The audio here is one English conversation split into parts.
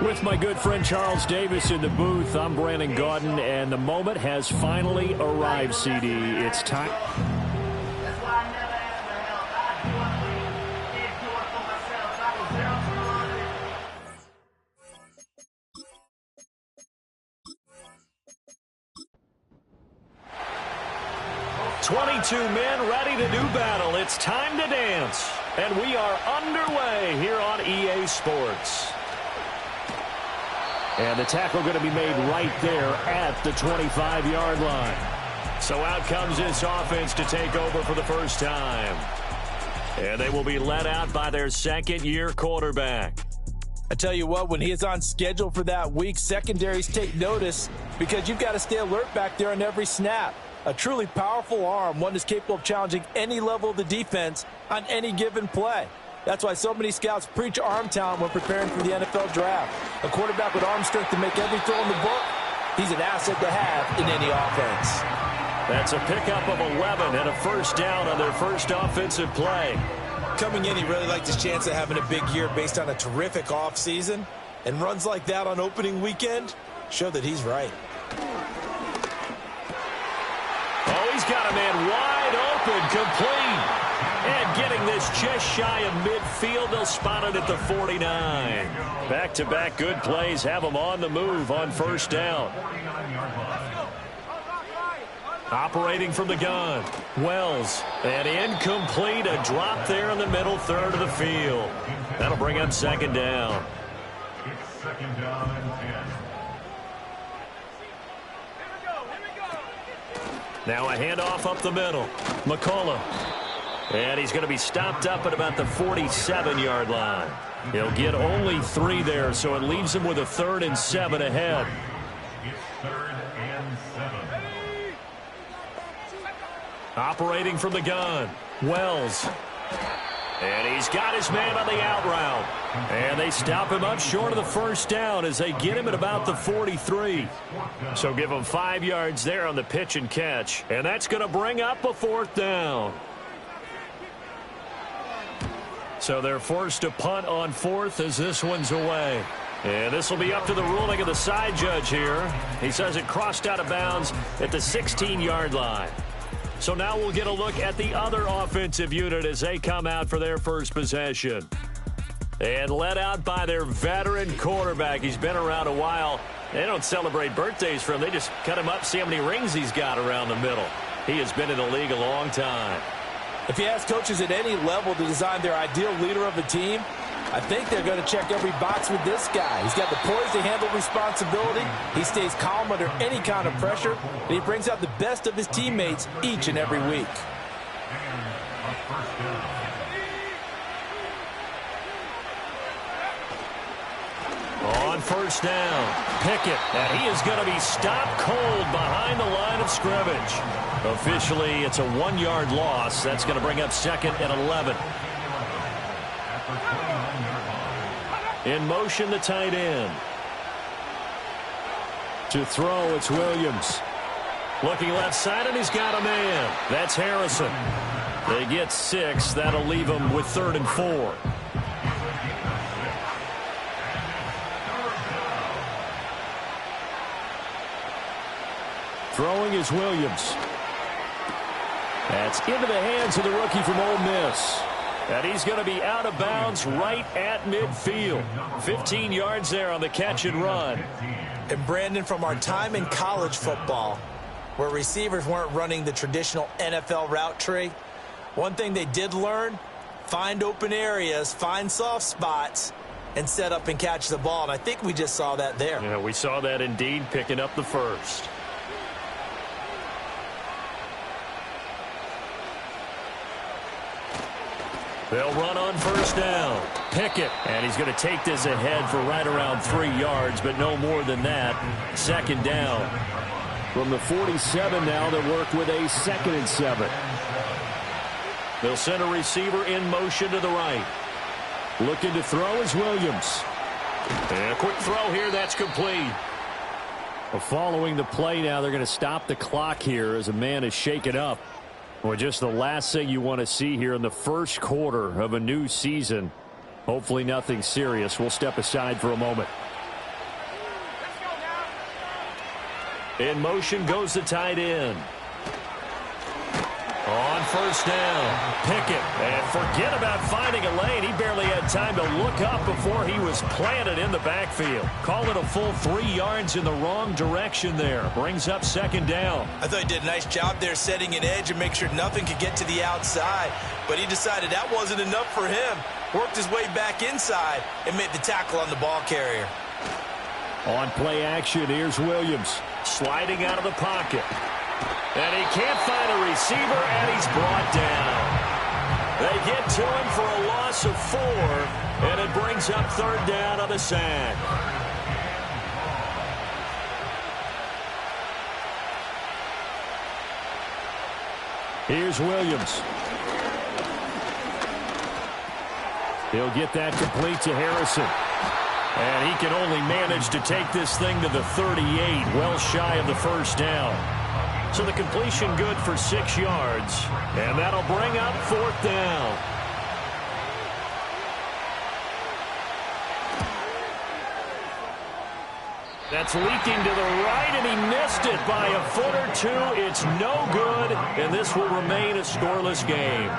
With my good friend Charles Davis in the booth, I'm Brandon Gaudin, and the moment has finally arrived, CD. It's time. 22 men ready to do battle. It's time to dance. And we are underway here on EA Sports. And the tackle going to be made right there at the 25-yard line. So out comes this offense to take over for the first time. And they will be led out by their second-year quarterback. I tell you what, when he is on schedule for that week, secondaries take notice because you've got to stay alert back there on every snap. A truly powerful arm, one that's capable of challenging any level of the defense on any given play. That's why so many scouts preach arm talent when preparing for the NFL draft. A quarterback with arm strength to make every throw in the book, he's an asset to have in any offense. That's a pickup of 11 and a first down on their first offensive play. Coming in, he really liked his chance of having a big year based on a terrific offseason. And runs like that on opening weekend show that he's right. Oh, he's got a man wide open, complete. And getting this just shy of midfield, they'll spot it at the 49. Back-to-back good plays have them on the move on first down. Operating from the gun, Wells. And incomplete, a drop there in the middle third of the field. That'll bring up second down. It's second down and 10. Now a handoff up the middle. McCullough. And he's going to be stopped up at about the 47-yard line. He'll get only 3 there, so it leaves him with a 3rd and 7 ahead. It's 3rd and 7. Operating from the gun, Wells. And he's got his man on the out route. And they stop him up short of the first down as they get him at about the 43. So give him 5 yards there on the pitch and catch. And that's going to bring up a 4th down. So they're forced to punt on 4th as this one's away. And this will be up to the ruling of the side judge here. He says it crossed out of bounds at the 16-yard line. So now we'll get a look at the other offensive unit as they come out for their first possession. And led out by their veteran quarterback. He's been around a while. They don't celebrate birthdays for him. They just cut him up, see how many rings he's got around the middle. He has been in the league a long time. If you ask coaches at any level to design their ideal leader of a team, I think they're going to check every box with this guy. He's got the poise to handle responsibility. He stays calm under any kind of pressure, and he brings out the best of his teammates each and every week. On first down, Pickett, and he is going to be stopped cold behind the line of scrimmage. Officially, it's a 1-yard loss. That's going to bring up 2nd and 11. In motion, the tight end. To throw, it's Williams. Looking left side, and he's got a man. That's Harrison. They get 6. That'll leave them with 3rd and 4. Throwing is Williams. That's into the hands of the rookie from Ole Miss. And he's going to be out of bounds right at midfield. 15 yards there on the catch and run. And Brandon, from our time in college football, where receivers weren't running the traditional NFL route tree, one thing they did learn, find open areas, find soft spots, and set up and catch the ball. And I think we just saw that there. Yeah, we saw that indeed, picking up the first. They'll run on first down. Pickett, and he's going to take this ahead for right around 3 yards, but no more than that. 2nd down. From the 47 now, they'll work with a 2nd and 7. They'll send a receiver in motion to the right. Looking to throw is Williams. And a quick throw here, that's complete. Following the play now, they're going to stop the clock here as a man is shaken up. Well, just the last thing you want to see here in the first quarter of a new season. Hopefully nothing serious. We'll step aside for a moment. In motion goes the tight end. On first down, Pickett. And forget about finding a lane. He barely had time to look up before he was planted in the backfield. Call it a full 3 yards in the wrong direction there. Brings up second down. I thought he did a nice job there setting an edge and make sure nothing could get to the outside. But he decided that wasn't enough for him. Worked his way back inside and made the tackle on the ball carrier. On play action, here's Williams. Sliding out of the pocket. And he can't find a receiver, and he's brought down. They get to him for a loss of 4, and it brings up third down on the sack. Here's Williams. He'll get that complete to Harrison. And he can only manage to take this thing to the 38, well shy of the first down. So the completion good for 6 yards, and that'll bring up fourth down. That's leaking to the right, and he missed it by a foot or two. It's no good, and this will remain a scoreless game.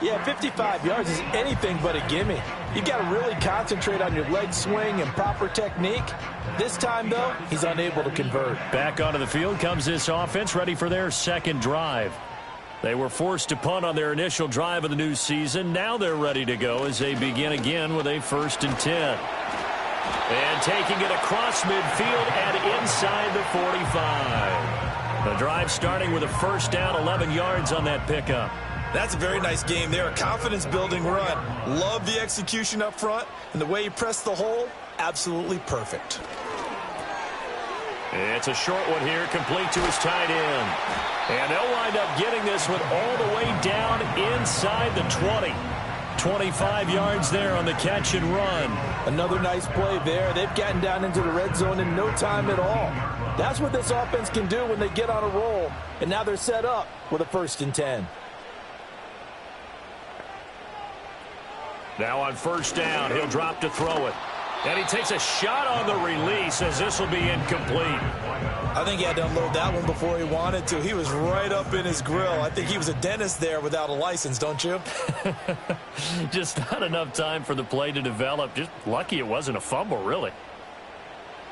Yeah, 55 yards is anything but a gimme. You got to really concentrate on your leg swing and proper technique. This time, though, he's unable to convert. Back onto the field comes this offense, ready for their second drive. They were forced to punt on their initial drive of the new season. Now they're ready to go as they begin again with a 1st and 10. And taking it across midfield and inside the 45. The drive starting with a first down, 11 yards on that pickup. That's a very nice game there. A confidence-building run. Love the execution up front. And the way he pressed the hole, absolutely perfect. It's a short one here, complete to his tight end. And they'll wind up getting this one all the way down inside the 20. 25 yards there on the catch and run. Another nice play there. They've gotten down into the red zone in no time at all. That's what this offense can do when they get on a roll. And now they're set up with a 1st and 10. Now on first down, he'll drop to throw it. And he takes a shot on the release as this will be incomplete. I think he had to unload that one before he wanted to. He was right up in his grill. I think he was a dentist there without a license, don't you? Just not enough time for the play to develop. Just lucky it wasn't a fumble, really.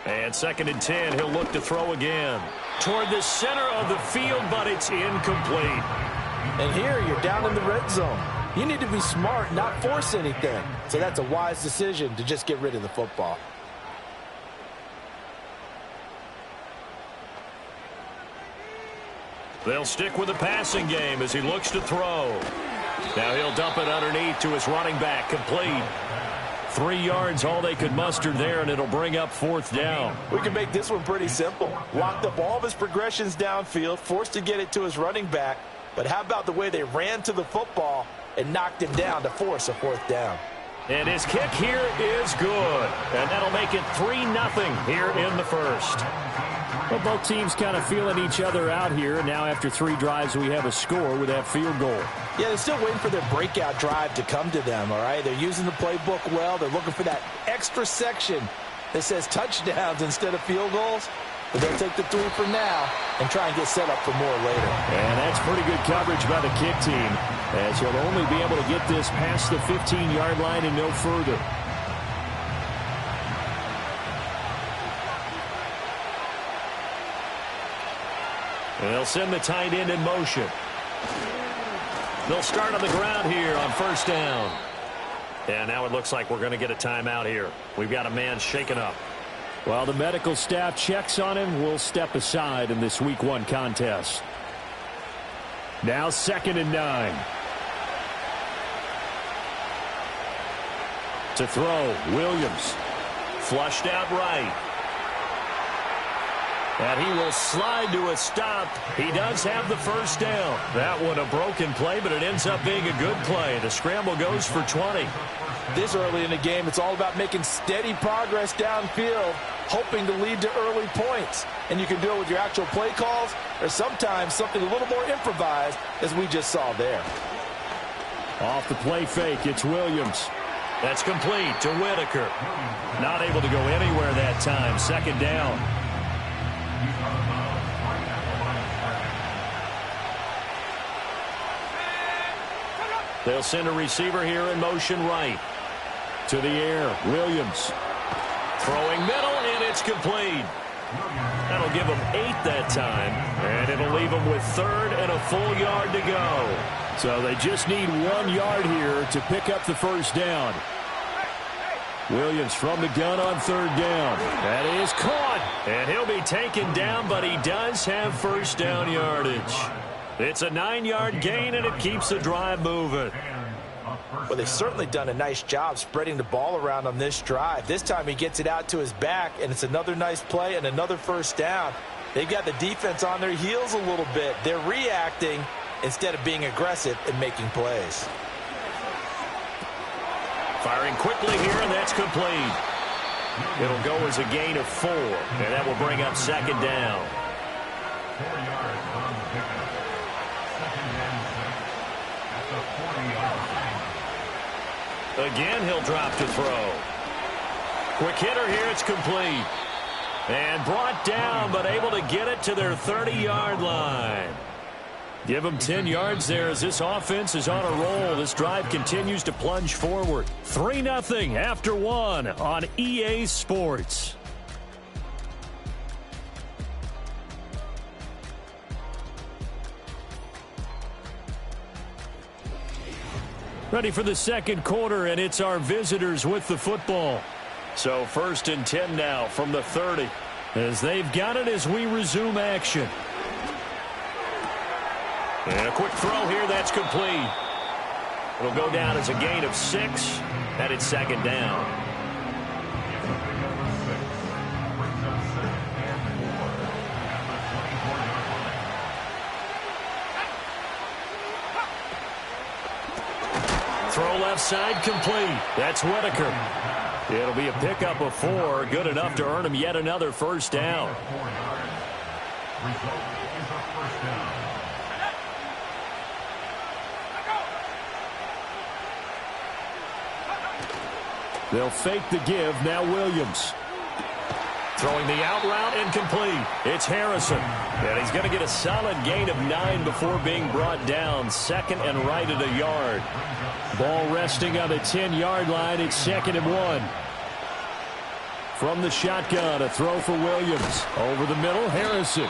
And 2nd and 10, he'll look to throw again. Toward the center of the field, but it's incomplete. And here you're down in the red zone. You need to be smart, not force anything. So that's a wise decision to just get rid of the football. They'll stick with the passing game as he looks to throw. Now he'll dump it underneath to his running back, complete. 3 yards, all they could muster there, and it'll bring up fourth down. We can make this one pretty simple. Locked up all of his progressions downfield, forced to get it to his running back. But how about the way they ran to the football and knocked him down to force a 4th down? And his kick here is good. And that'll make it 3-0 here in the first. Well, both teams kind of feeling each other out here. Now after 3 drives, we have a score with that field goal. Yeah, they're still waiting for their breakout drive to come to them, all right? They're using the playbook well. They're looking for that extra section that says touchdowns instead of field goals. But they'll take the 3 for now and try and get set up for more later. And that's pretty good coverage by the kick team, as he'll only be able to get this past the 15-yard line and no further. And they'll send the tight end in motion. They'll start on the ground here on first down. And now it looks like we're going to get a timeout here. We've got a man shaken up. While the medical staff checks on him, we'll step aside in this Week 1 contest. Now 2nd and 9. To throw, Williams. Flushed out right. And he will slide to a stop. He does have the first down. That one a broken play, but it ends up being a good play. The scramble goes for 20. This early in the game, it's all about making steady progress downfield, hoping to lead to early points. And you can do it with your actual play calls or sometimes something a little more improvised, as we just saw there. Off the play fake, it's Williams. That's complete to Whitaker. Not able to go anywhere that time. 2nd down. They'll send a receiver here in motion right. To the air, Williams. Throwing middle, and it's complete. That'll give them 8 that time, and it'll leave them with 3rd and a full yard to go. So they just need 1 yard here to pick up the first down. Williams from the gun on 3rd down. That is caught. And he'll be taken down, but he does have first down yardage. It's a 9-yard gain, and it keeps the drive moving. Well, they've certainly done a nice job spreading the ball around on this drive. This time he gets it out to his back, and it's another nice play and another first down. They've got the defense on their heels a little bit. They're reacting instead of being aggressive and making plays. Firing quickly here, and that's complete. It'll go as a gain of 4, and that will bring up 2nd down. 4 yards on the pickup. 2nd and 6 at the 40-yard line. Again, he'll drop to throw. Quick hitter here, it's complete. And brought down, but able to get it to their 30-yard line. Give them 10 yards there as this offense is on a roll. This drive continues to plunge forward. 3-0 after 1 on EA Sports. Ready for the second quarter, and it's our visitors with the football. So 1st and 10 now from the 30 as they've got it as we resume action. And a quick throw here, that's complete. It'll go down as a gain of 6, and it's 2nd down. Throw left side complete. That's Whitaker. It'll be a pickup of 4, good enough to earn him yet another first down. Result is a first down. They'll fake the give. Now Williams. Throwing the out route incomplete. It's Harrison. And he's going to get a solid gain of 9 before being brought down. 2nd and right at a yard. Ball resting on the 10-yard line. It's 2nd and 1. From the shotgun, a throw for Williams. Over the middle, Harrison.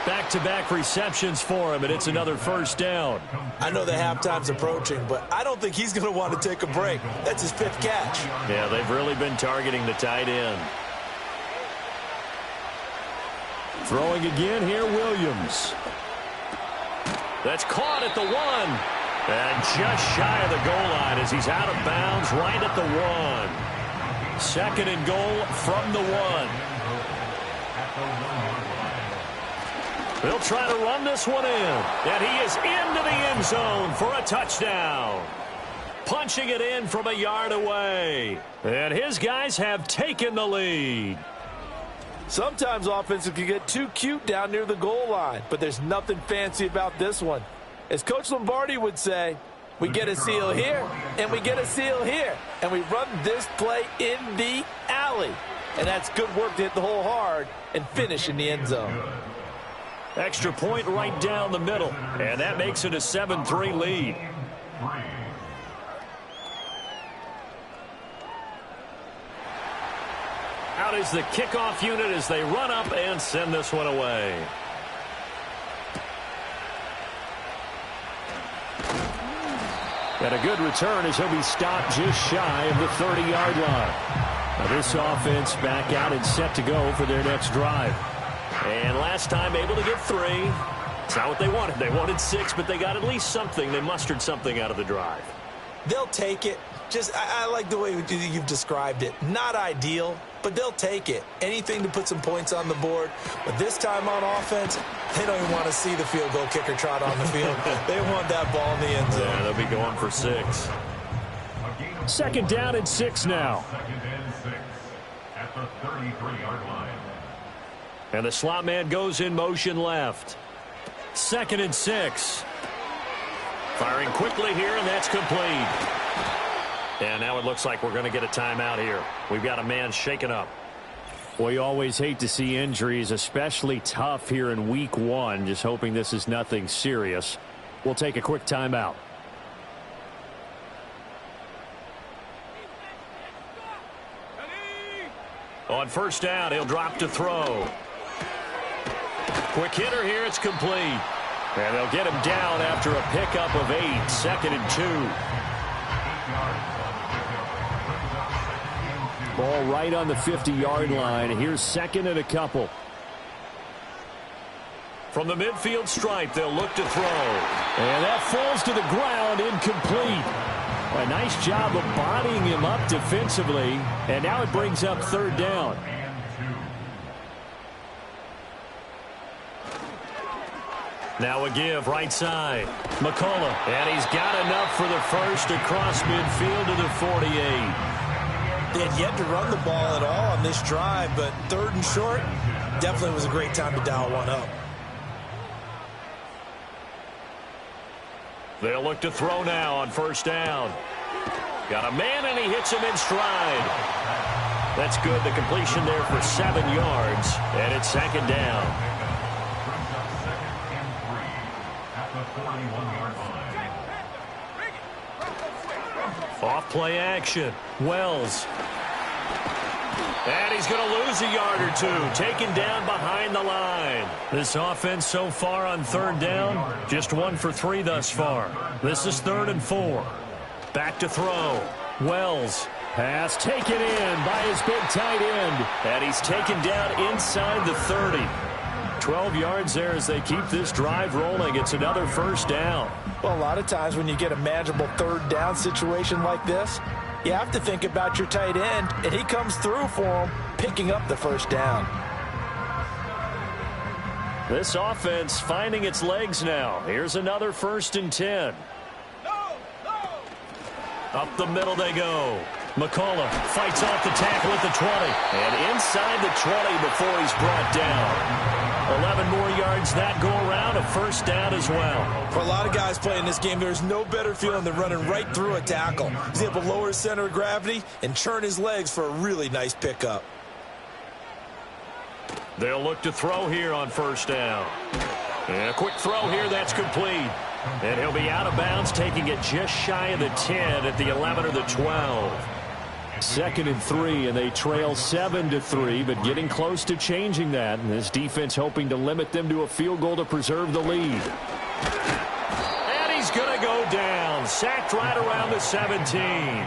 Back-to-back receptions for him, and it's another first down. I know the halftime's approaching, but I don't think he's going to want to take a break. That's his 5th catch. Yeah, they've really been targeting the tight end. Throwing again here, Williams. That's caught at the 1. And just shy of the goal line as he's out of bounds right at the 1. 2nd and goal from the 1. They'll try to run this one in. And he is into the end zone for a touchdown. Punching it in from a yard away. And his guys have taken the lead. Sometimes offenses can get too cute down near the goal line, but there's nothing fancy about this one. As Coach Lombardi would say, we get a seal here, and we get a seal here, and we run this play in the alley. And that's good work to hit the hole hard and finish in the end zone. Extra point right down the middle, and that makes it a 7-3 lead. Out is the kickoff unit as they run up and send this one away. And a good return as he'll be stopped just shy of the 30-yard line. Now this offense back out and set to go for their next drive. And last time able to get 3. It's not what they wanted. They wanted 6, but they got at least something. They mustered something out of the drive. They'll take it. I like the way you've described it. Not ideal, but they'll take it. Anything to put some points on the board. But this time on offense, they don't even want to see the field goal kicker trot on the field. They want that ball in the end zone. Yeah, they'll be going for 6. 2nd down and 6 now. 2nd and 6 at the 33-yard line. And the slot man goes in motion left. 2nd and 6. Firing quickly here, and that's complete. And now it looks like we're going to get a timeout here. We've got a man shaken up. Well, you always hate to see injuries, especially tough here in week 1. Just hoping this is nothing serious. We'll take a quick timeout. On first down, he'll drop to throw. Quick hitter here, it's complete. And they'll get him down after a pickup of 8, 2nd and 2. Ball right on the 50-yard line. Here's 2nd and a couple. From the midfield stripe, they'll look to throw. And that falls to the ground, incomplete. A nice job of bodying him up defensively. And now it brings up 3rd down. Now a give, right side. McCullough. And he's got enough for the first across midfield to the 48. They had yet to run the ball at all on this drive, but 3rd and short definitely was a great time to dial one up. They'll look to throw now on first down. Got a man, and he hits him in stride. That's good. The completion there for 7 yards, and it's 2nd down. Off play action. Wells. And he's going to lose a yard or 2. Taken down behind the line. This offense so far on 3rd down, just 1 for 3 thus far. This is 3rd and 4. Back to throw. Wells. Pass taken in by his big tight end. And he's taken down inside the 30. 12 yards there as they keep this drive rolling. It's another first down. Well, a lot of times when you get a manageable 3rd down situation like this, you have to think about your tight end, and he comes through for him, picking up the first down. This offense finding its legs now. Here's another 1st and 10. Up the middle they go. McCullough fights off the tackle at the 20. And inside the 20 before he's brought down. 11 more yards that go around, a first down as well. For a lot of guys playing this game, there's no better feeling than running right through a tackle. He's able to lower his center of gravity and churn his legs for a really nice pickup. They'll look to throw here on first down. And a quick throw here, that's complete. And he'll be out of bounds, taking it just shy of the 10 at the 11 or the 12. 2nd and 3, and they trail 7-3, but getting close to changing that. And this defense hoping to limit them to a field goal to preserve the lead. And he's going to go down. Sacked right around the 17.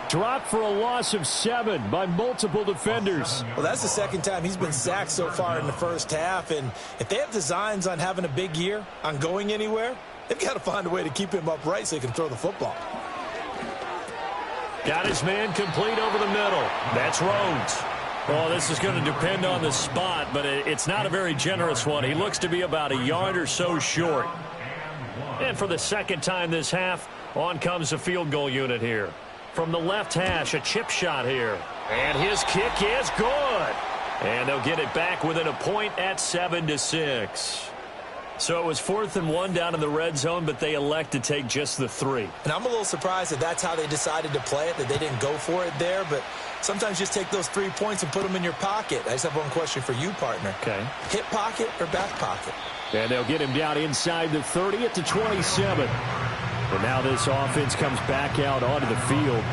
Dropped for a loss of 7 by multiple defenders. Well, that's the 2nd time he's been sacked so far in the first half. And if they have designs on having a big year, on going anywhere, they've got to find a way to keep him upright so he can throw the football. Got his man complete over the middle. That's Rhodes. Well, this is going to depend on the spot, but it's not a very generous one. He looks to be about a yard or so short. And for the 2nd time this half, on comes the field goal unit here. From the left hash, a chip shot here. And his kick is good. And they'll get it back within a point at 7-6. So it was 4th and 1 down in the red zone, but they elect to take just the 3. And I'm a little surprised that that's how they decided to play it, that they didn't go for it there. But sometimes just take those 3 points and put them in your pocket. I just have one question for you, partner. Okay. Hip pocket or back pocket? And they'll get him down inside the 30 at the 27. And now this offense comes back out onto the field.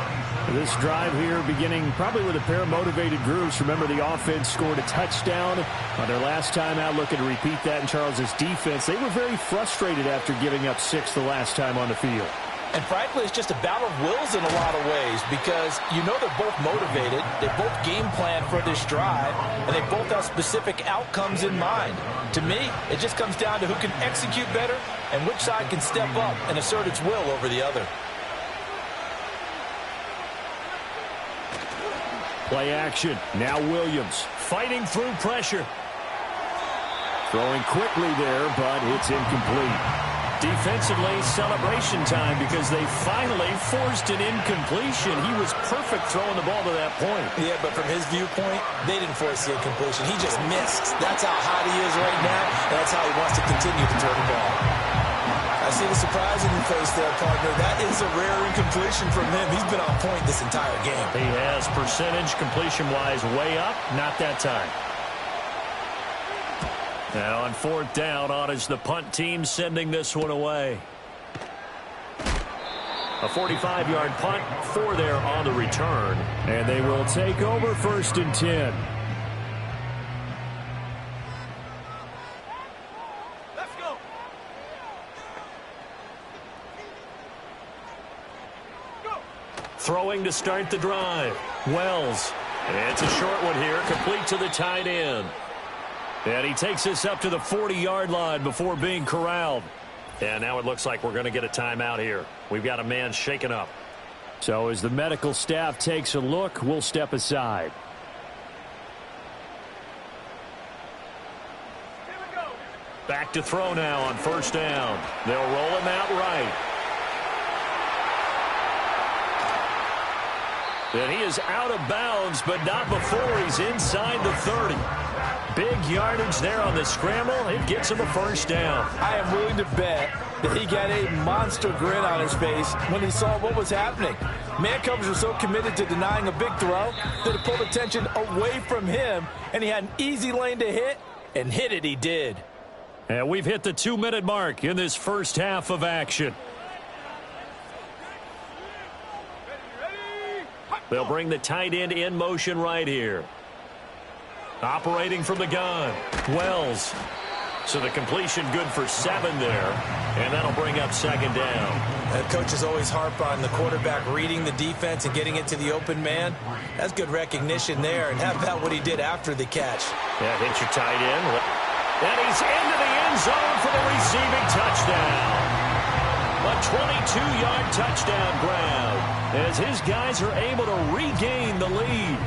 This drive here beginning probably with a pair of motivated groups. Remember, the offense scored a touchdown on their last time out, looking to repeat that in Charles's defense. They were very frustrated after giving up 6 the last time on the field. And frankly, it's just a battle of wills in a lot of ways because you know they're both motivated, they both game plan for this drive, and they both have specific outcomes in mind. To me, it just comes down to who can execute better and which side can step up and assert its will over the other. Play action. Now Williams fighting through pressure. Throwing quickly there, but it's incomplete. Defensively, celebration time because they finally forced an incompletion. He was perfect throwing the ball to that point. Yeah, but from his viewpoint, they didn't force the incompletion. He just missed. That's how hot he is right now, and that's how he wants to continue to throw the ball. I see the surprise in your face there, partner. That is a rare incompletion from him. He's been on point this entire game. He has percentage completion-wise way up. Not that time. Now on fourth down, on is the punt team sending this one away. A 45-yard punt, 4 there on the return. And they will take over 1st and 10. Let's go. Throwing to start the drive. Wells. And it's a short one here, complete to the tight end. And he takes this up to the 40-yard line before being corralled. And now it looks like we're going to get a timeout here. We've got a man shaken up. So as the medical staff takes a look, we'll step aside. Back to throw now on 1st down. They'll roll him out right. And he is out of bounds, but not before he's inside the 30. Big yardage there on the scramble. It gets him a 1st down. I am willing to bet that he got a monster grin on his face when he saw what was happening. Man coverage was so committed to denying a big throw that it pulled attention away from him, and he had an easy lane to hit, and hit it he did. And we've hit the 2-minute mark in this first half of action. They'll bring the tight end in motion right here. Operating from the gun, Wells. So the completion good for 7 there, and that'll bring up 2nd down. And coaches always harp on the quarterback reading the defense and getting it to the open man. That's good recognition there, and how about what he did after the catch? Yeah, hit your tight end. And he's into the end zone for the receiving touchdown. A 22-yard touchdown grab as his guys are able to regain the lead.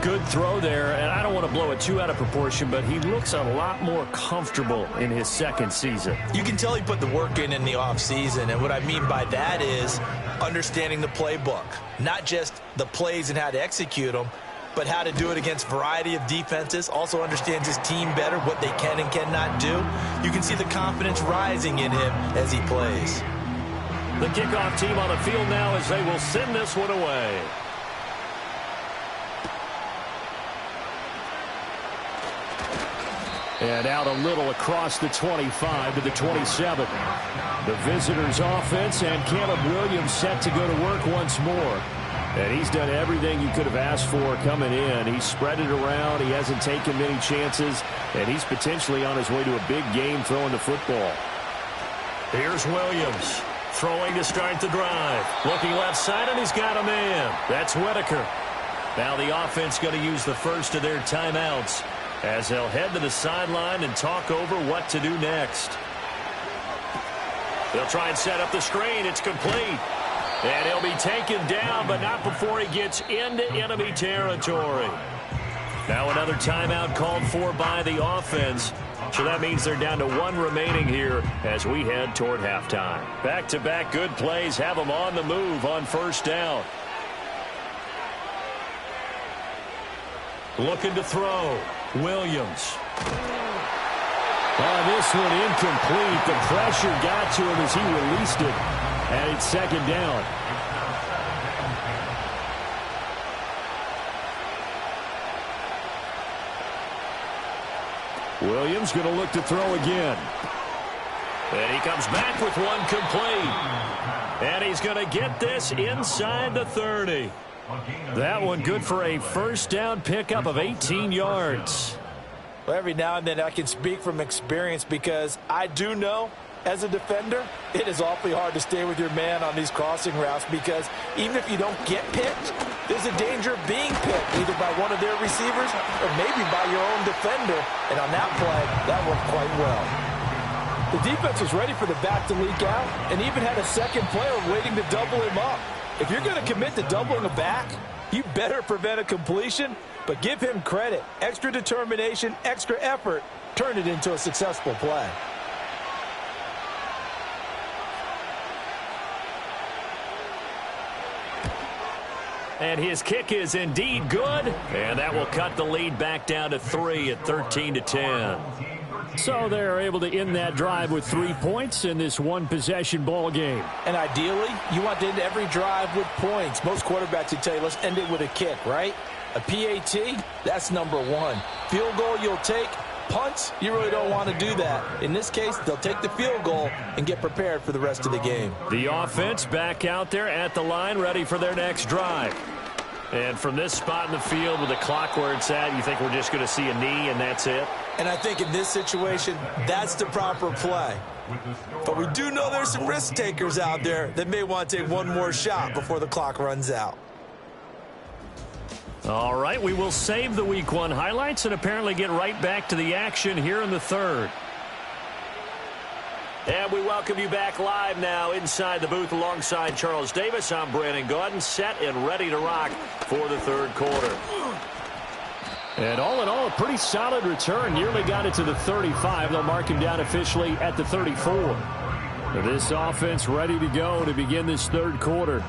Good throw there, and I don't want to blow it too out of proportion, but he looks a lot more comfortable in his 2nd season. You can tell he put the work in the offseason, and what I mean by that is understanding the playbook. Not just the plays and how to execute them, but how to do it against a variety of defenses. Also understands his team better, what they can and cannot do. You can see the confidence rising in him as he plays. The kickoff team on the field now as they will send this one away. And out a little across the 25 to the 27. The visitors' offense and Caleb Williams set to go to work once more. And he's done everything you could have asked for coming in. He's spread it around. He hasn't taken many chances. And he's potentially on his way to a big game throwing the football. Here's Williams throwing to start the drive. Looking left side, and he's got a man. That's Whitaker. Now the offense going to use the first of their timeouts as they'll head to the sideline and talk over what to do next. They'll try and set up the screen. It's complete. And he'll be taken down, but not before he gets into enemy territory. Now another timeout called for by the offense. So that means they're down to 1 remaining here as we head toward halftime. Back-to-back good plays have them on the move on 1st down. Looking to throw. Williams. This one incomplete. The pressure got to him as he released it. And it's 2nd down. Williams going to look to throw again. And he comes back with one complete. And he's going to get this inside the 30. That one good for a 1st down pickup of 18 yards. Well, every now and then I can speak from experience because I do know as a defender, it is awfully hard to stay with your man on these crossing routes because even if you don't get picked, there's a danger of being picked either by one of their receivers or maybe by your own defender. And on that play, that worked quite well. The defense was ready for the back to leak out and even had a second player waiting to double him up. If you're going to commit to doubling a back, you better prevent a completion, but give him credit. Extra determination, extra effort, turned it into a successful play. And his kick is indeed good. And that will cut the lead back down to 3 at 13-10. So they're able to end that drive with 3 points in this one-possession ball game. And ideally, you want to end every drive with points. Most quarterbacks would tell you, let's end it with a kick, right? A PAT, that's number one. Field goal you'll take. Punts, you really don't want to do that. In this case, they'll take the field goal and get prepared for the rest of the game. The offense back out there at the line, ready for their next drive. And from this spot in the field with the clock where it's at, you think we're just going to see a knee and that's it? And I think in this situation, that's the proper play. But we do know there's some risk takers out there that may want to take one more shot before the clock runs out. All right, we will save the Week 1 highlights and apparently get right back to the action here in the third. And we welcome you back live now inside the booth alongside Charles Davis. I'm Brandon Gaudin, set and ready to rock for the third quarter. And all in all, a pretty solid return. Nearly got it to the 35. They'll mark him down officially at the 34. This offense ready to go to begin this third quarter.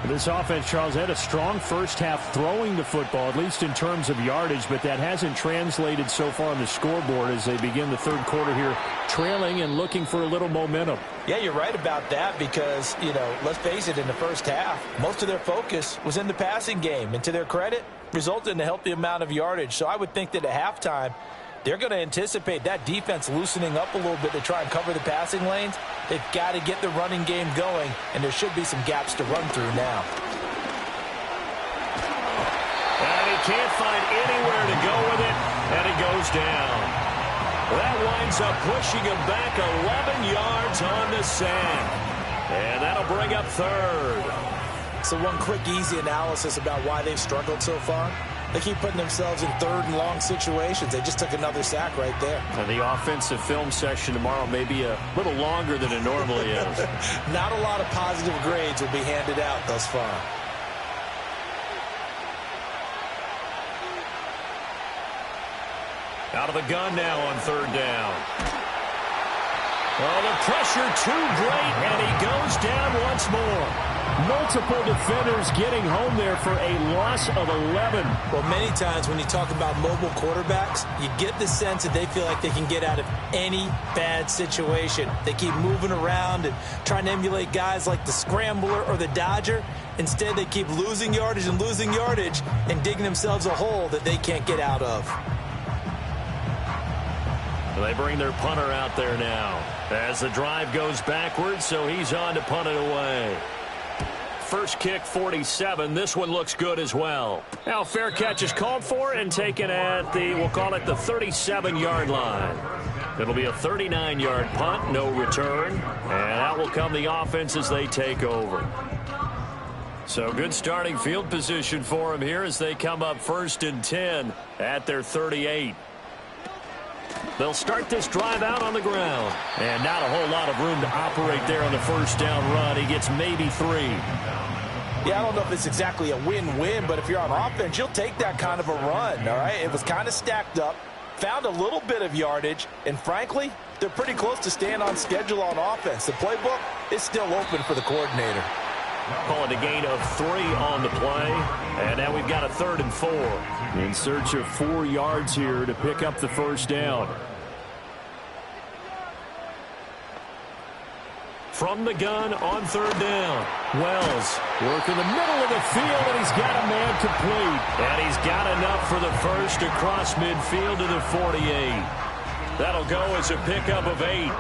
This offense, Charles, had a strong first half throwing the football, at least in terms of yardage, but that hasn't translated so far on the scoreboard as they begin the third quarter here, trailing and looking for a little momentum. Yeah, you're right about that because, let's face it, in the first half, most of their focus was in the passing game, and to their credit, resulted in a healthy amount of yardage. So I would think that at halftime, they're going to anticipate that defense loosening up a little bit to try and cover the passing lanes. They've got to get the running game going, and there should be some gaps to run through now. And he can't find anywhere to go with it, and he goes down. That winds up pushing him back 11 yards on the sack. And that'll bring up third. So one quick, easy analysis about why they've struggled so far. They keep putting themselves in third and long situations. They just took another sack right there. And the offensive film session tomorrow may be a little longer than it normally is. Not a lot of positive grades will be handed out thus far. Out of the gun now on third down. Oh, the pressure too great, and he goes down once more. Multiple defenders getting home there for a loss of 11. Well, many times when you talk about mobile quarterbacks, you get the sense that they feel like they can get out of any bad situation. They keep moving around and trying to emulate guys like the Scrambler or the Dodger. Instead, they keep losing yardage and digging themselves a hole that they can't get out of. They bring their punter out there now as the drive goes backwards, so he's on to punt it away. First kick, 47. This one looks good as well. Now fair catch is called for and taken at the, we'll call it the 37-yard line. It'll be a 39-yard punt, no return. And out will come the offense as they take over. So good starting field position for them here as they come up 1st and 10 at their 38. They'll start this drive out on the ground. And not a whole lot of room to operate there on the first down run. He gets maybe 3. Yeah, I don't know if it's exactly a win-win, but if you're on offense, you'll take that kind of a run, all right? It was kind of stacked up, found a little bit of yardage, and frankly, they're pretty close to staying on schedule on offense. The playbook is still open for the coordinator. Calling a gain of 3 on the play. And now we've got a 3rd and 4. In search of 4 yards here to pick up the first down. From the gun on 3rd down. Wells working the middle of the field, and he's got a man complete. And he's got enough for the first across midfield to the 48. That'll go as a pickup of 8.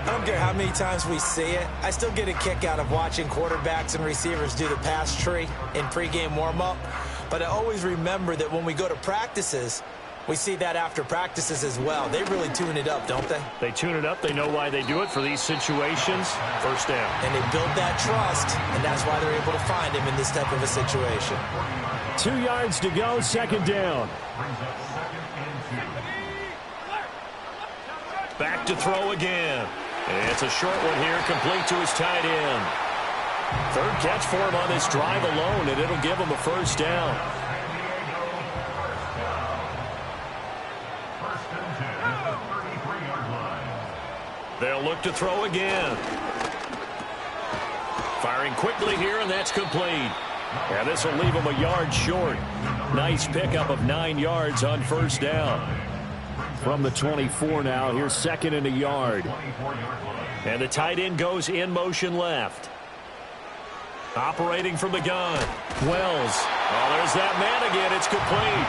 I don't care how many times we see it. I still get a kick out of watching quarterbacks and receivers do the pass tree in pregame warm-up. But I always remember that when we go to practices, we see that after practices as well. They really tune it up, don't they? They tune it up. They know why they do it for these situations. First down. And they build that trust, and that's why they're able to find him in this type of a situation. 2 yards to go, 2nd down. Back to throw again. It's a short one here, complete to his tight end. 3rd catch for him on this drive alone, and it'll give him a first down. They'll look to throw again. Firing quickly here, and that's complete. And this will leave him a yard short. Nice pickup of 9 yards on first down. From the 24 now, here's 2nd and a yard. And the tight end goes in motion left. Operating from the gun. Wells. Oh, there's that man again. It's complete.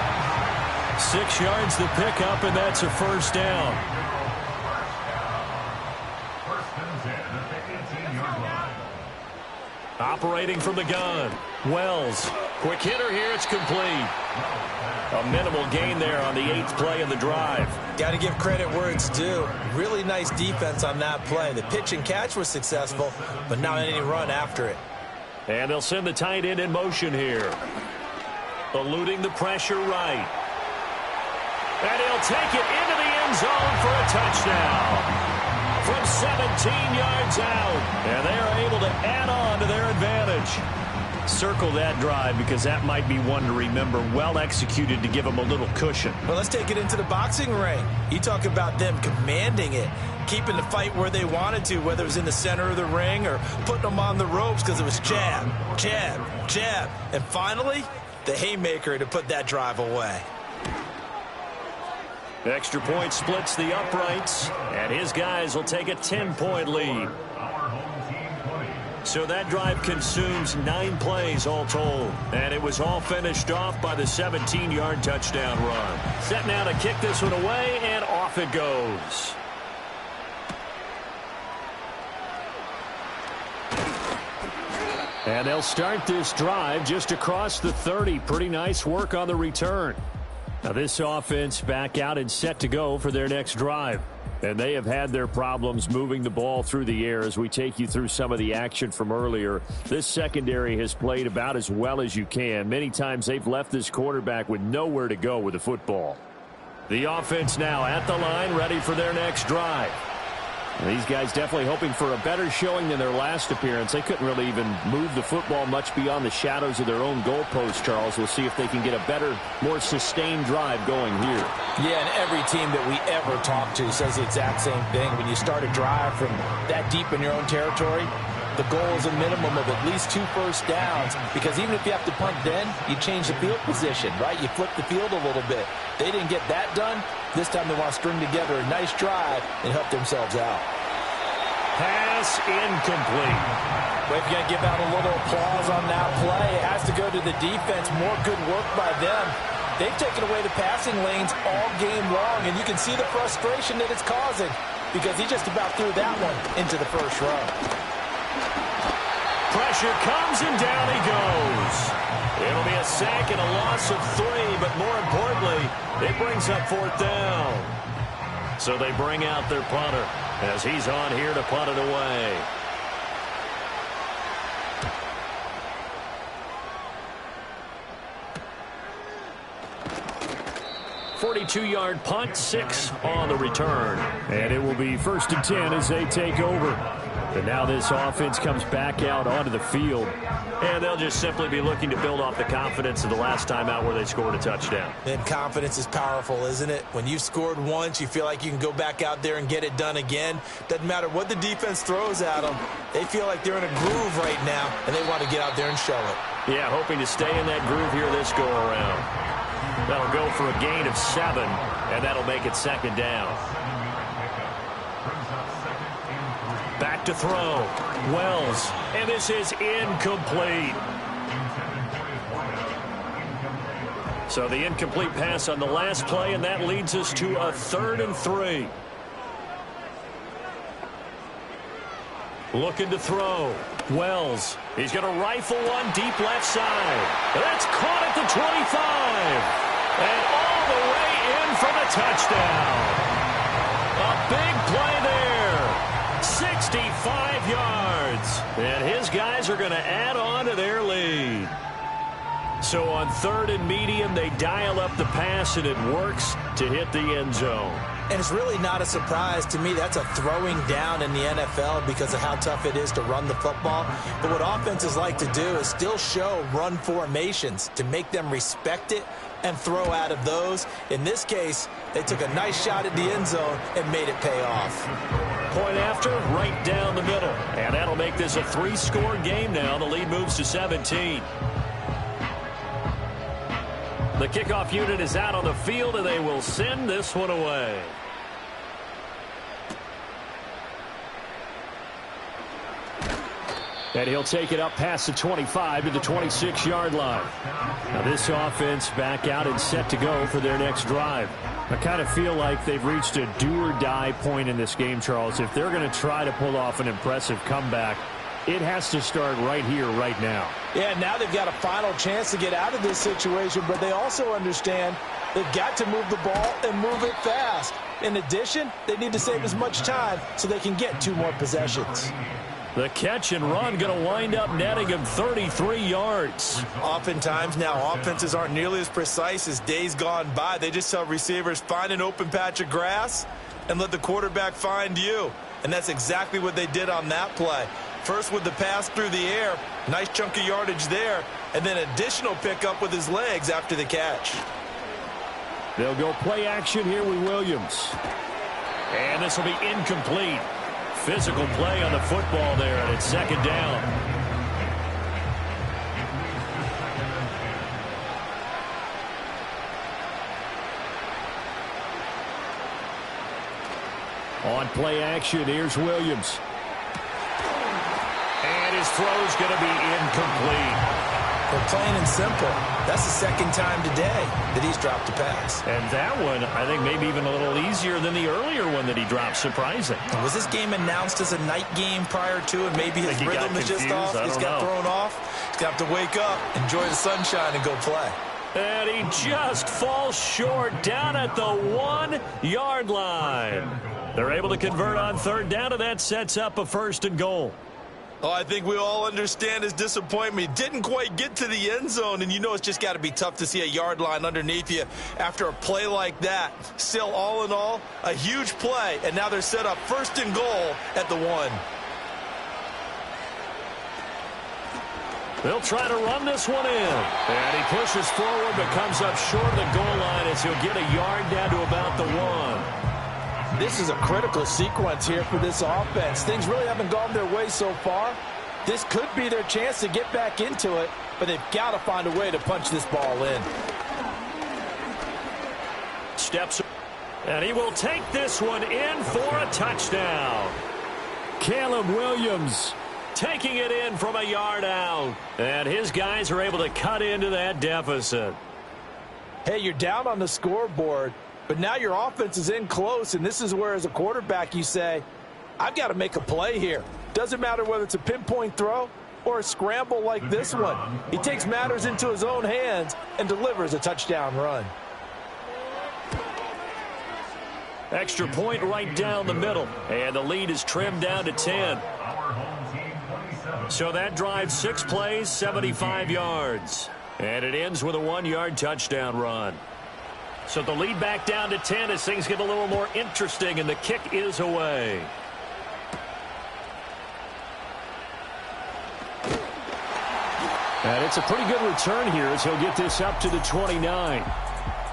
6 yards the pickup, and that's a first down. Operating from the gun. Wells. Quick hitter here. It's complete. A minimal gain there on the 8th play of the drive. Got to give credit where it's due. Really nice defense on that play. The pitch and catch was successful, but not any run after it. And they'll send the tight end in motion here. Eluding the pressure right. And he'll take it into the end zone for a touchdown. From 17 yards out. And they are able to add on to their advantage. Circle that drive because that might be one to remember. Well executed to give them a little cushion. Well, let's take it into the boxing ring. You talk about them commanding it, keeping the fight where they wanted to, whether it was in the center of the ring or putting them on the ropes because it was jab, jab, jab. And finally, the haymaker to put that drive away. Extra point splits the uprights, and his guys will take a 10-point lead. So that drive consumes 9 plays all told. And it was all finished off by the 17-yard touchdown run. Set now to kick this one away, and off it goes. And they'll start this drive just across the 30. Pretty nice work on the return. Now this offense back out and set to go for their next drive. And they have had their problems moving the ball through the air as we take you through some of the action from earlier. This secondary has played about as well as you can. Many times they've left this quarterback with nowhere to go with the football. The offense now at the line, ready for their next drive. And these guys definitely hoping for a better showing than their last appearance. They couldn't really even move the football much beyond the shadows of their own goalpost, Charles. We'll see if they can get a better, more sustained drive going here. Yeah, and every team that we ever talk to says the exact same thing. When you start a drive from that deep in your own territory, the goal is a minimum of at least 2 first downs, because even if you have to punt then, you change the field position, right? You flip the field a little bit. They didn't get that done. This time they want to string together a nice drive and help themselves out. Pass incomplete. We've got to give out a little applause on that play. It has to go to the defense. More good work by them. They've taken away the passing lanes all game long, and you can see the frustration that it's causing because he just about threw that one into the first row. Pressure comes, and down he goes. It'll be a sack and a loss of 3, but more importantly, it brings up 4th down. So they bring out their punter as he's on here to punt it away. .42-yard punt, 6 on the return. And it will be 1st and 10 as they take over. And now this offense comes back out onto the field. And they'll just simply be looking to build off the confidence of the last time out where they scored a touchdown. And confidence is powerful, isn't it? When you've scored once, you feel like you can go back out there and get it done again. Doesn't matter what the defense throws at them. They feel like they're in a groove right now, and they want to get out there and show it. Yeah, hoping to stay in that groove here this go-around. That'll go for a gain of 7, and that'll make it 2nd down. Back to throw. Wells. And this is incomplete. So the incomplete pass on the last play, and that leads us to a 3rd and 3. Looking to throw. Wells. He's going to rifle one deep left side. That's caught at the 25. And all the way in for the touchdown. A big play there. 65 yards. And his guys are going to add on to their lead. So on 3rd and medium, they dial up the pass, and it works to hit the end zone. And it's really not a surprise to me. That's a throwing down in the NFL because of how tough it is to run the football. But what offenses like to do is still show run formations to make them respect it and throw out of those. In this case, they took a nice shot at the end zone and made it pay off. Point after, right down the middle. And that'll make this a 3-score game now. The lead moves to 17. The kickoff unit is out on the field, and they will send this one away. And he'll take it up past the 25 to the 26-yard line. Now this offense back out and set to go for their next drive. I kind of feel like they've reached a do-or-die point in this game, Charles. If they're going to try to pull off an impressive comeback, it has to start right here, right now. Yeah, now they've got a final chance to get out of this situation, but they also understand they've got to move the ball and move it fast. In addition, they need to save as much time so they can get 2 more possessions. The catch and run going to wind up netting him 33 yards. Oftentimes now offenses aren't nearly as precise as days gone by. They just tell receivers, find an open patch of grass and let the quarterback find you. And that's exactly what they did on that play. First with the pass through the air, nice chunk of yardage there, and then additional pickup with his legs after the catch. They'll go play action here with Williams. And this will be incomplete. Physical play on the football there, and it's second down. On play action, here's Williams. And his throw's going to be incomplete. They're plain and simple. That's the second time today that he's dropped a pass. And that one, I think, maybe even a little easier than the earlier one that he dropped. Surprising. Was this game announced as a night game prior to, and maybe his rhythm is just off? He's got thrown off. He's got to wake up, enjoy the sunshine, and go play. And he just falls short down at the 1-yard line. They're able to convert on third down, and that sets up a 1st and goal. Oh, I think we all understand his disappointment. Didn't quite get to the end zone, and you know it's just got to be tough to see a yard line underneath you after a play like that. Still, all in all, a huge play, and now they're set up 1st and goal at the 1. They'll try to run this one in. And he pushes forward but comes up short of the goal line as he'll get a yard down to about the 1. This is a critical sequence here for this offense. Things really haven't gone their way so far. This could be their chance to get back into it, but they've got to find a way to punch this ball in. Steps, and he will take this one in for a touchdown. Caleb Williams taking it in from a yard out. And his guys are able to cut into that deficit. Hey, you're down on the scoreboard, but now your offense is in close, and this is where, as a quarterback, you say, I've got to make a play here. Doesn't matter whether it's a pinpoint throw or a scramble like this one. He takes matters into his own hands and delivers a touchdown run. Extra point right down the middle, and the lead is trimmed down to 10. So that drives 6 plays, 75 yards. And it ends with a 1-yard touchdown run. So the lead back down to 10 as things get a little more interesting, and the kick is away. And it's a pretty good return here as he'll get this up to the 29.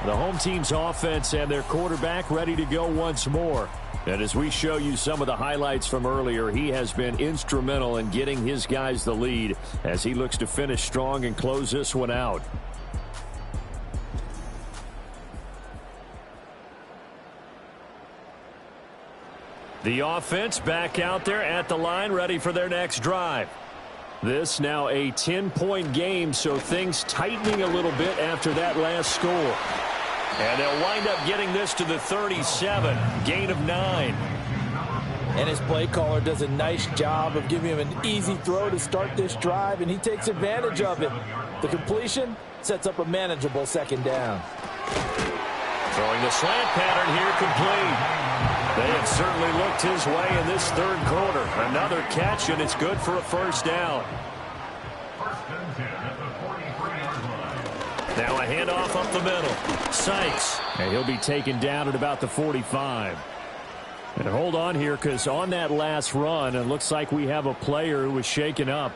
The home team's offense and their quarterback ready to go once more. And as we show you some of the highlights from earlier, he has been instrumental in getting his guys the lead as he looks to finish strong and close this one out. The offense back out there at the line, ready for their next drive. This now a 10-point game, so things tightening a little bit after that last score. And they'll wind up getting this to the 37, gain of 9. And his play caller does a nice job of giving him an easy throw to start this drive, and he takes advantage of it. The completion sets up a manageable second down. Throwing the slant pattern here complete. They have certainly looked his way in this third quarter. Another catch, and it's good for a first down. Now a handoff up the middle. Sykes. And he'll be taken down at about the 45. And hold on here, because on that last run, it looks like we have a player who was shaken up.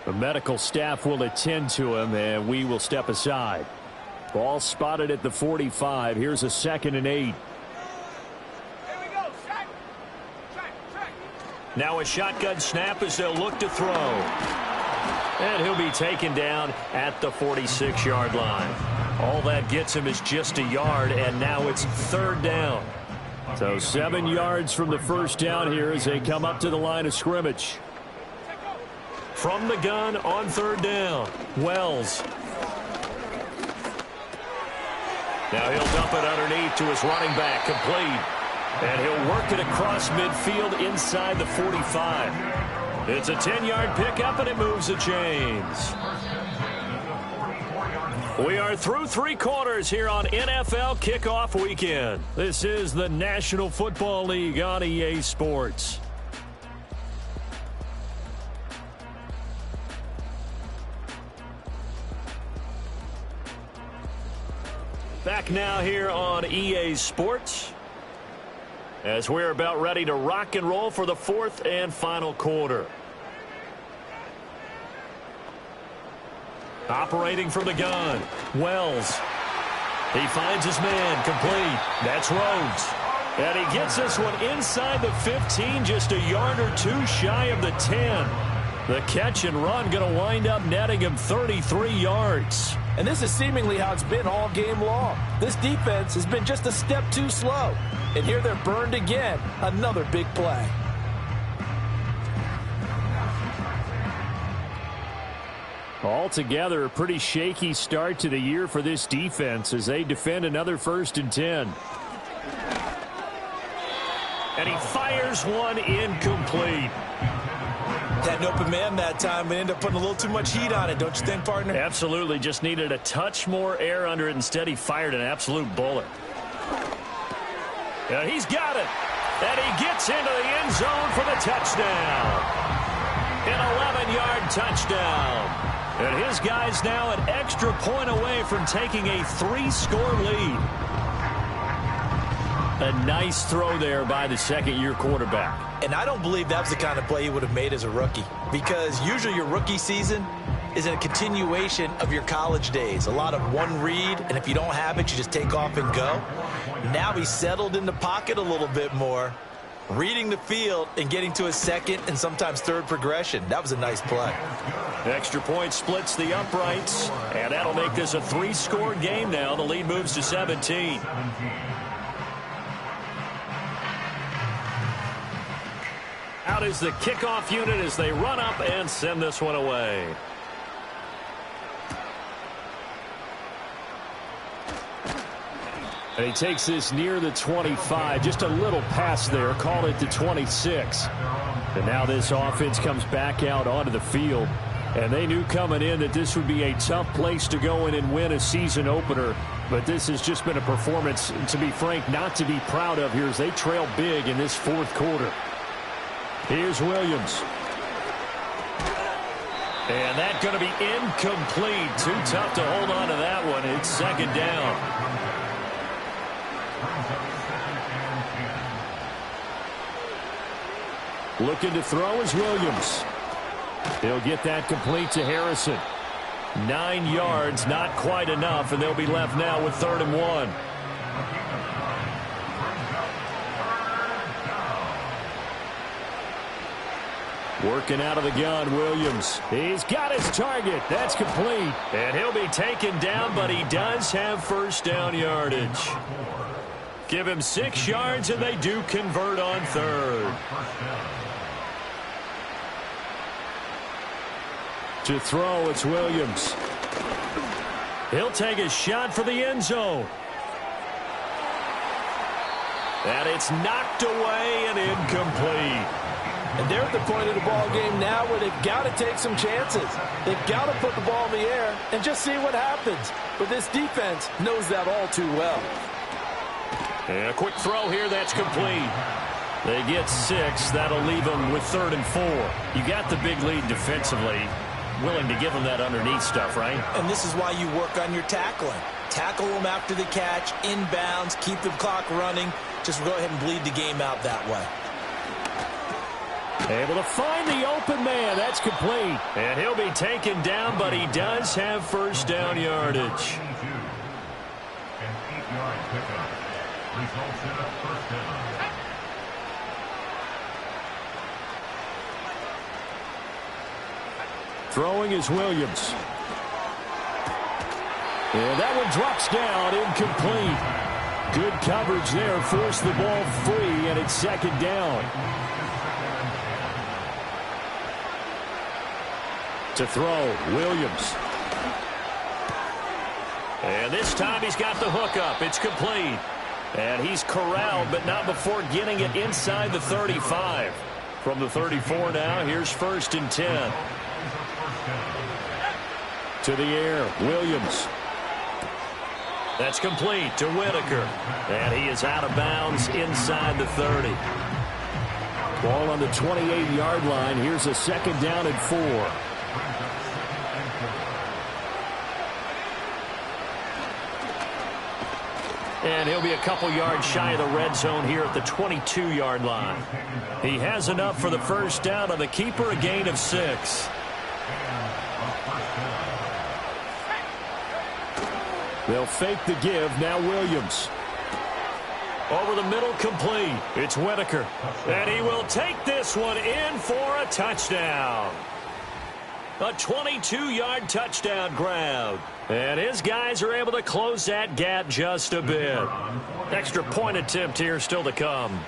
The medical staff will attend to him, and we will step aside. Ball spotted at the 45. Here's a 2nd and 8. Now a shotgun snap as they'll look to throw. And he'll be taken down at the 46-yard line. All that gets him is just a yard, and now it's third down. So 7 yards from the first down here as they come up to the line of scrimmage. From the gun on third down, Wells. Now he'll dump it underneath to his running back, complete. And he'll work it across midfield inside the 45. It's a 10-yard pickup, and it moves the chains. We are through 3 quarters here on NFL Kickoff Weekend. This is the National Football League on EA Sports. Back now here on EA Sports as we're about ready to rock and roll for the 4th and final quarter. Operating from the gun, Wells. He finds his man, complete. That's Rhodes. And he gets this one inside the 15, just a yard or 2 shy of the 10. The catch and run going to wind up netting him 33 yards. And this is seemingly how it's been all game long. This defense has been just a step too slow. And here they're burned again. Another big play. Altogether, a pretty shaky start to the year for this defense as they defend another 1st and 10. And he fires one incomplete. Had an open man that time and ended up putting a little too much heat on it, don't you think, partner? Absolutely. Just needed a touch more air under it. Instead, he fired an absolute bullet. And he's got it. And he gets into the end zone for the touchdown. An 11-yard touchdown. And his guy's now an extra point away from taking a 3-score lead. A nice throw there by the second-year quarterback. And I don't believe that's the kind of play he would have made as a rookie, because usually your rookie season is a continuation of your college days. A lot of one read, and if you don't have it, you just take off and go. Now he's settled in the pocket a little bit more, reading the field and getting to his second and sometimes third progression. That was a nice play. Extra point splits the uprights, and that'll make this a 3-score game now. The lead moves to 17. Out is the kickoff unit as they run up and send this one away. And he takes this near the 25. Just a little pass there. Call it the 26. And now this offense comes back out onto the field. And they knew coming in that this would be a tough place to go in and win a season opener. But this has just been a performance, to be frank, not to be proud of here as they trail big in this 4th quarter. Here's Williams. And that's going to be incomplete. Too tough to hold on to that one. It's 2nd down. Looking to throw is Williams. He'll get that complete to Harrison. 9 yards, not quite enough, and they'll be left now with 3rd and 1. Working out of the gun, Williams. He's got his target. That's complete. And he'll be taken down, but he does have 1st down yardage. Give him 6 yards, and they do convert on 3rd. To throw, it's Williams. He'll take a shot for the end zone. And it's knocked away and incomplete. And they're at the point of the ball game now where they've got to take some chances. They've got to put the ball in the air and just see what happens. But this defense knows that all too well. And a quick throw here, that's complete. They get 6. That'll leave them with 3rd and 4. You got the big lead defensively. Willing to give them that underneath stuff, right? And this is why you work on your tackling. Tackle them after the catch, inbounds, keep the clock running. Just go ahead and bleed the game out that way. Able to find the open man. That's complete. And he'll be taken down, but he does have 1st down yardage. An 8-yard pickup results in a 1st down. Throwing is Williams. And that one drops down, incomplete. Good coverage there, forced the ball free, and it's second down. To throw, Williams. And this time he's got the hook up. It's complete. And he's corralled, but not before getting it inside the 35. From the 34 now, here's 1st and 10. To the air, Williams. That's complete to Whitaker. And he is out of bounds inside the 30. Ball on the 28-yard line. Here's a 2nd down and 4. And he'll be a couple yards shy of the red zone here at the 22-yard line. He has enough for the 1st down on the keeper, a gain of 6. They'll fake the give. Now Williams. Over the middle, complete. It's Whitaker. And he will take this one in for a touchdown. A 22-yard touchdown grab. And his guys are able to close that gap just a bit. Extra point attempt here still to come.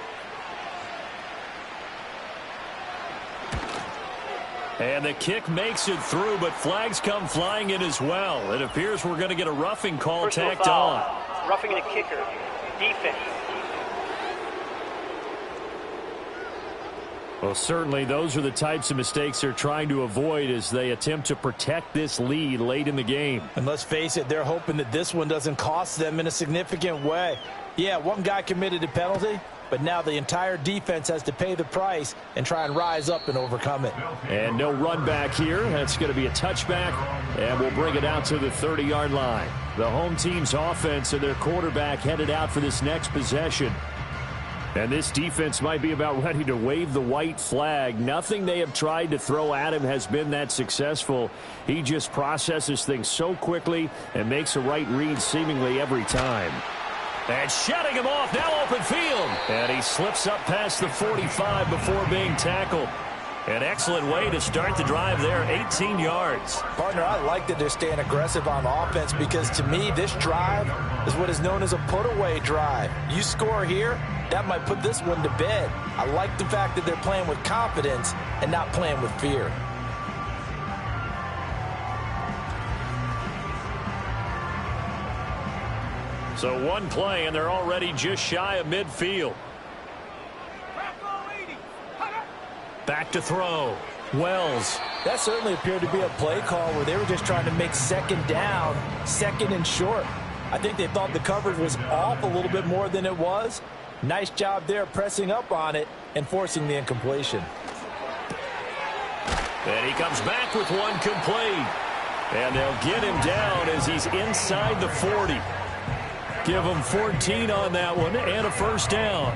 And the kick makes it through, but flags come flying in as well. It appears we're going to get a roughing call tacked on. Roughing the kicker. Defense. Well, certainly those are the types of mistakes they're trying to avoid as they attempt to protect this lead late in the game. And let's face it, they're hoping that this one doesn't cost them in a significant way. Yeah, one guy committed a penalty, but now the entire defense has to pay the price and try and rise up and overcome it. And no run back here. That's going to be a touchback, and we'll bring it out to the 30-yard line. The home team's offense and their quarterback headed out for this next possession. And this defense might be about ready to wave the white flag. Nothing they have tried to throw at him has been that successful. He just processes things so quickly and makes a right read seemingly every time. And shutting him off, now open field. And he slips up past the 45 before being tackled. An excellent way to start the drive there, 18 yards. Partner, I like that they're staying aggressive on offense because to me, this drive is what is known as a put-away drive. You score here, that might put this one to bed. I like the fact that they're playing with confidence and not playing with fear. So one play, and they're already just shy of midfield. Back to throw. Wells. That certainly appeared to be a play call where they were just trying to make 2nd down, 2nd and short. I think they thought the coverage was off a little bit more than it was. Nice job there pressing up on it and forcing the incompletion. And he comes back with one complete. And they'll get him down as he's inside the 40. Give him 14 on that one and a 1st down.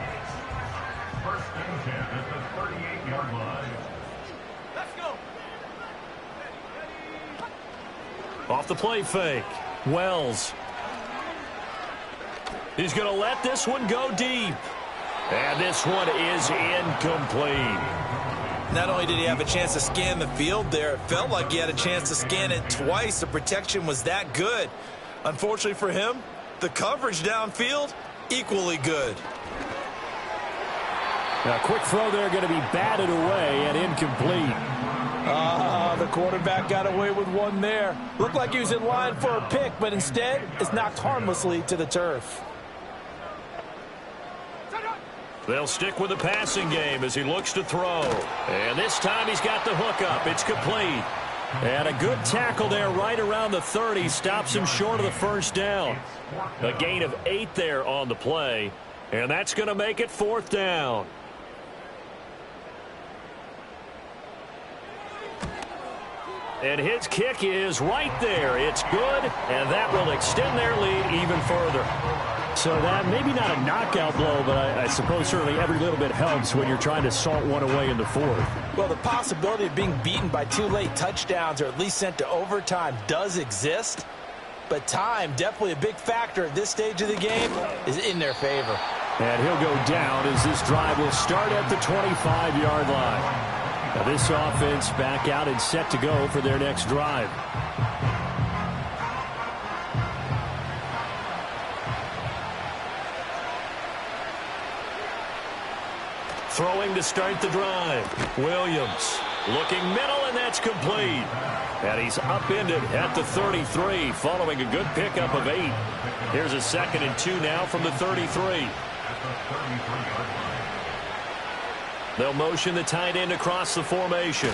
1st and 10 at the 38-yard line. Let's go. Off the play fake. Wells. He's going to let this one go deep. And this one is incomplete. Not only did he have a chance to scan the field there, it felt like he had a chance to scan it twice. The protection was that good. Unfortunately for him, the coverage downfield, equally good. A quick throw there going to be batted away and incomplete. The quarterback got away with one there. Looked like he was in line for a pick, but instead it's knocked harmlessly to the turf. They'll stick with the passing game as he looks to throw. And this time he's got the hook up. It's complete. And a good tackle there right around the 30. Stops him short of the 1st down. A gain of 8 there on the play. And that's going to make it 4th down. And his kick is right there. It's good, and that will extend their lead even further. So that maybe not a knockout blow, but I suppose certainly every little bit helps when you're trying to salt one away in the 4th. Well, the possibility of being beaten by 2 late touchdowns or at least sent to overtime does exist. But time, definitely a big factor at this stage of the game, is in their favor. And he'll go down as this drive will start at the 25-yard line. Now this offense back out and set to go for their next drive. Throwing to start the drive. Williams looking middle, and that's complete. And he's upended at the 33 following a good pickup of 8. Here's a 2nd and 2 now from the 33. They'll motion the tight end across the formation.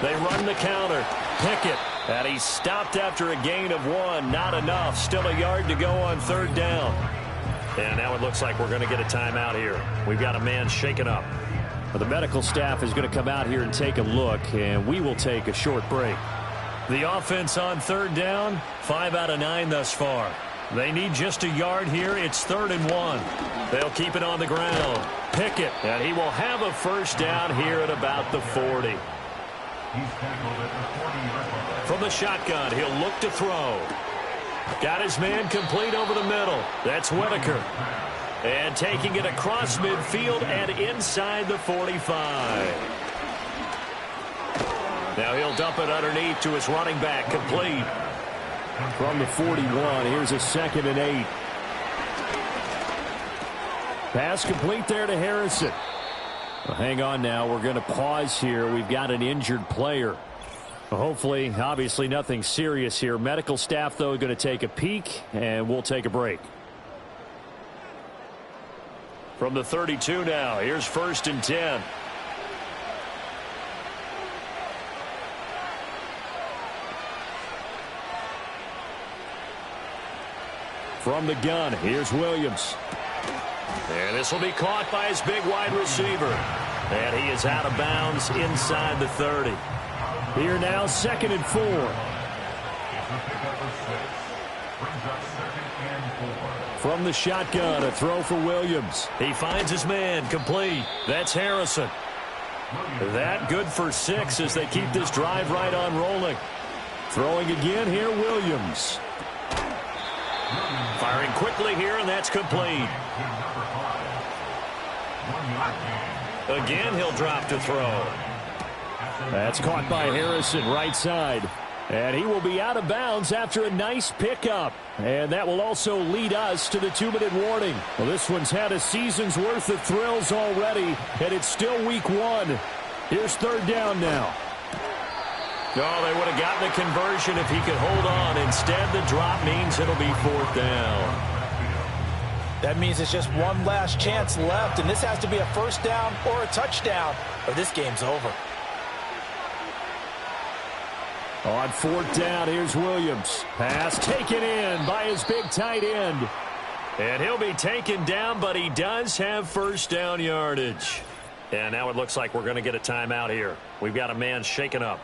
They run the counter. Pickett. And he's stopped after a gain of 1. Not enough. Still a yard to go on 3rd down. And now it looks like we're going to get a timeout here. We've got a man shaken up. Well, the medical staff is going to come out here and take a look, and we will take a short break. The offense on 3rd down, 5 out of 9 thus far. They need just a yard here. It's 3rd and 1. They'll keep it on the ground. Pickett, and he will have a 1st down here at about the 40. From the shotgun, he'll look to throw. Got his man complete over the middle. That's Whitaker. And taking it across midfield and inside the 45. Now he'll dump it underneath to his running back, complete. From the 41, here's a 2nd and 8. Pass complete there to Harrison. Well, hang on now. We're going to pause here. We've got an injured player. Hopefully, obviously nothing serious here. Medical staff, though, going to take a peek, and we'll take a break. From the 32 now, here's 1st and 10. From the gun, here's Williams. And this will be caught by his big wide receiver. And he is out of bounds inside the 30. Here now, 2nd and 4. From the shotgun, a throw for Williams. He finds his man, complete. That's Harrison. That good for 6 as they keep this drive right on rolling. Throwing again here, Williams. Firing quickly here, and that's complete. Again, he'll drop to throw. That's caught by Harrison, right side. And he will be out of bounds after a nice pickup. And that will also lead us to the 2-minute warning. Well, this one's had a season's worth of thrills already, and it's still week 1. Here's 3rd down now. Oh, they would have gotten the conversion if he could hold on. Instead, the drop means it'll be 4th down. That means it's just one last chance left, and this has to be a 1st down or a touchdown, or this game's over. On 4th down, here's Williams. Pass taken in by his big tight end. And he'll be taken down, but he does have 1st down yardage. And now it looks like we're going to get a timeout here. We've got a man shaken up.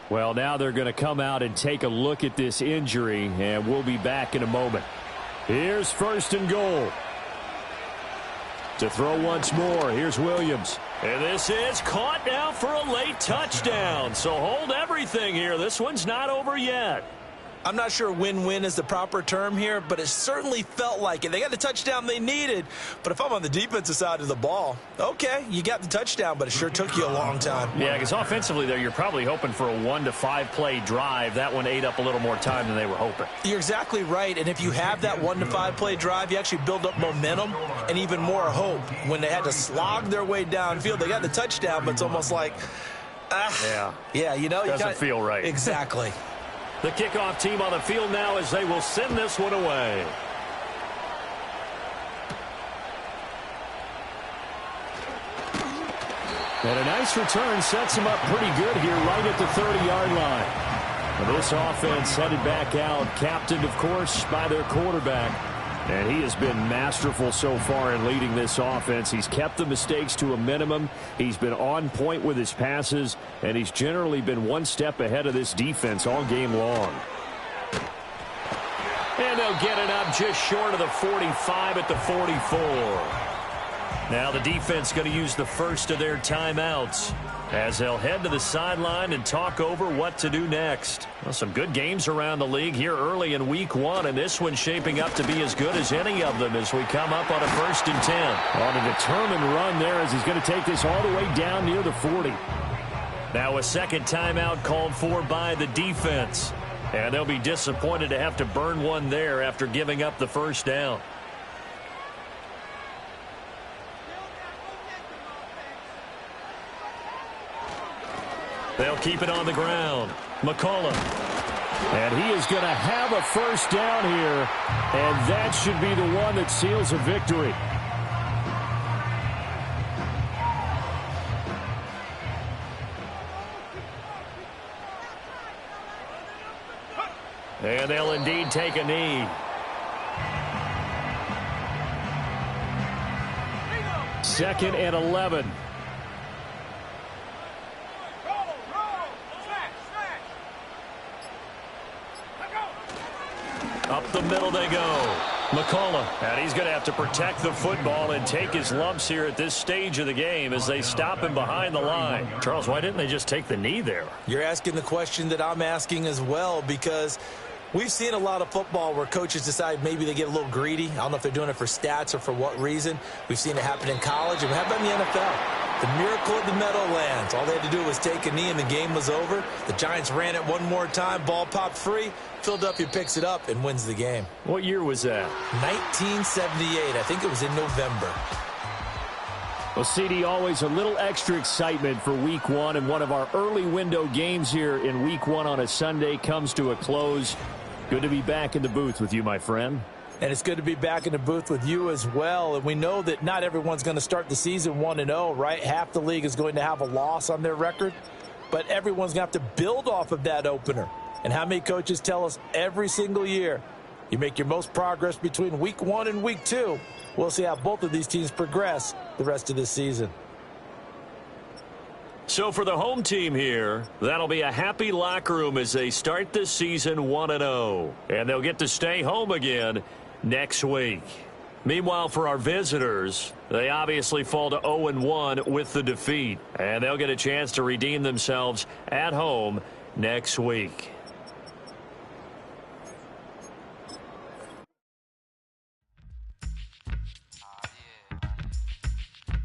Well, now they're going to come out and take a look at this injury, and we'll be back in a moment. Here's 1st and goal. To throw once more, here's Williams. And this is caught now for a late touchdown. So hold everything here. This one's not over yet. I'm not sure win-win is the proper term here, but it certainly felt like it. They got the touchdown they needed, but if I'm on the defensive side of the ball, okay, you got the touchdown, but it sure took you a long time. Yeah, because offensively there, you're probably hoping for a 1 to 5 play drive. That one ate up a little more time than they were hoping. You're exactly right, and if you have that 1 to 5 play drive, you actually build up momentum and even more hope. When they had to slog their way downfield, they got the touchdown, but it's almost like, yeah, you know, doesn't feel right. Exactly. The kickoff team on the field now as they will send this one away. And a nice return sets him up pretty good here right at the 30-yard line. Well, this offense headed back out, captained, of course, by their quarterback. And he has been masterful so far in leading this offense. He's kept the mistakes to a minimum. He's been on point with his passes, and he's generally been one step ahead of this defense all game long. And they'll get it up just short of the 45 at the 44. Now the defense going to use the first of their timeouts as they'll head to the sideline and talk over what to do next. Well, some good games around the league here early in week 1, and this one's shaping up to be as good as any of them as we come up on a 1st and 10. On a determined run there as he's going to take this all the way down near the 40. Now a second timeout called for by the defense. And they'll be disappointed to have to burn one there after giving up the 1st down. They'll keep it on the ground. McCullough. And he is going to have a first down here, and that should be the one that seals a victory. And they'll indeed take a knee. Second and 11. Up the middle they go. McCullough. And he's going to have to protect the football and take his lumps here at this stage of the game as they stop him behind the line. Charles, why didn't they just take the knee there? You're asking the question that I'm asking as well, because we've seen a lot of football where coaches decide maybe they get a little greedy. I don't know if they're doing it for stats or for what reason. We've seen it happen in college, and how about in the NFL? The miracle of the Meadowlands. All they had to do was take a knee, and the game was over. The Giants ran it one more time. Ball popped free. Philadelphia picks it up and wins the game. What year was that? 1978. I think it was in November. Well, CD, always a little extra excitement for Week 1, and one of our early window games here in Week 1 on a Sunday comes to a close. Good to be back in the booth with you, my friend. And it's good to be back in the booth with you as well. And we know that not everyone's going to start the season 1-0, right? Half the league is going to have a loss on their record. But everyone's going to have to build off of that opener. And how many coaches tell us every single year, you make your most progress between Week 1 and Week 2. We'll see how both of these teams progress the rest of this season. So for the home team here, that'll be a happy locker room as they start this season 1-0. And they'll get to stay home again next week. Meanwhile, for our visitors, they obviously fall to 0-1 with the defeat. And they'll get a chance to redeem themselves at home next week.